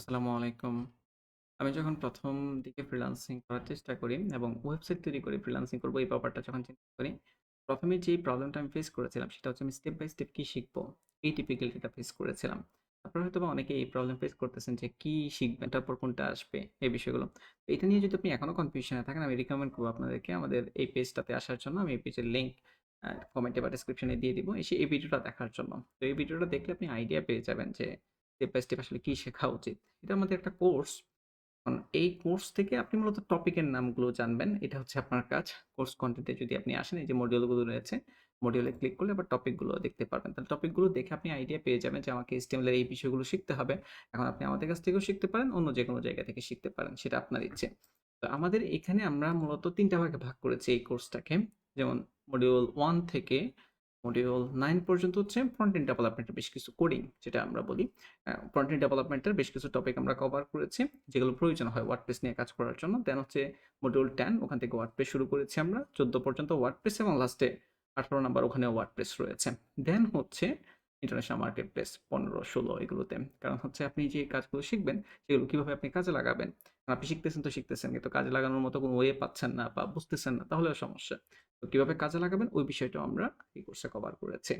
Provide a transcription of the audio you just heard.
আসসালামু আলাইকুম। আমি যখন ১ম দিকে ফ্রিল্যান্সিং করার চেষ্টা করি এবং ওয়েবসাইট তৈরি করে ফ্রিল্যান্সিং করব এই ব্যাপারটা যখন চিন্তা করি, ১ম এ যেই প্রবলেমটা আমি ফেস করেছিলাম সেটা হচ্ছে আমি স্টেপ বাই স্টেপ কি শিখবো? এই ডিফিকাল্টিটা ফেস করেছিলাম। আপনারা হয়তোবা অনেকেই এই প্রবলেম ফেস করতেছেন যে কি শিখবেন, তারপর কোনটা আসবে এই বিষয়গুলো। তো এটা নিয়ে যদি আপনি এখনো কনফিউশন এ থাকেন আমি রিকমেন্ড করব আপনাদেরকে আমাদের এই পেজটাতে আসার জন্য। আমি এই পেজের লিংক কমেন্টে বা ডেসক্রিপশনে দিয়ে দিব। এসে এই ভিডিওটা দেখার জন্য। তো এই ভিডিওটা দেখলে আপনি আইডিয়া পেয়ে যাবেন যে স্টেপ বাই স্টেপ আসলে কি শেখা উচিত। এটার মধ্যে একটা কোর্স এই কোর্স থেকে আপনি মূলত টপিকের নামগুলো জানবেন। এটা হচ্ছে আপনার কাজ। কোর্স কনটেন্ট এ যদি আপনি আসেন, এই যে মডিউলগুলো রয়েছে, মডিউলে ক্লিক করলে আবার টপিকগুলো দেখতে পারবেন। তাহলে টপিকগুলো দেখে আপনি আইডিয়া পেয়ে যাবেন যে আমাকে HTML এর এই বিষয়গুলো শিখতে হবে। এখন আপনি আমাদের কাছ থেকেও শিখতে পারেন, অন্য যেকোনো জায়গা থেকে শিখতে পারেন। সেটা আপনার ইচ্ছে। তো আমাদের এখানে আমরা মূলত ৩ টা ভাগে ভাগ করেছি এই কোর্সটাকে। যেমন মডিউল 1 থেকে মডিউল 9 পর্যন্ত হচ্ছে ফ্রন্ট এন্ড ডেভেলপমেন্টের বেশ কিছু কোডিং যেটা আমরা বলি। ফ্রন্ট এন্ড ডেভেলপমেন্টের বেশ কিছু টপিক আমরা কভার করেছি যেগুলো প্রয়োজন হয় ওয়ার্ডপ্রেস নিয়ে কাজ করার জন্য। দেন হচ্ছে মডিউল 10 ওখান থেকে ওয়ার্ডপ্রেস শুরু করেছি আমরা 14 পর্যন্ত ওয়ার্ডপ্রেস এবং লাস্টে 18 নাম্বার ওখানে ওয়ার্ডপ্রেস রয়েছে। দেন হচ্ছে ইন্টারন্যাশনাল মার্কেট প্লেস 15, 16 এগুলোতে। কারণ হচ্ছে আপনি যে কাজগুলো শিখবেন সেগুলো কিভাবে আপনি কাজে লাগাবেন। আপনি শিখতেছেন তো শিখতেছেন কিন্তু কাজে লাগানোর মতো কোনো ওয়ে পাচ্ছেন না বা বুঝতেছেন না তাহলেও সমস্যা। তো কিভাবে কাজে লাগাবেন ওই বিষয়টাও আমরা এই কোর্সে কভার করেছি।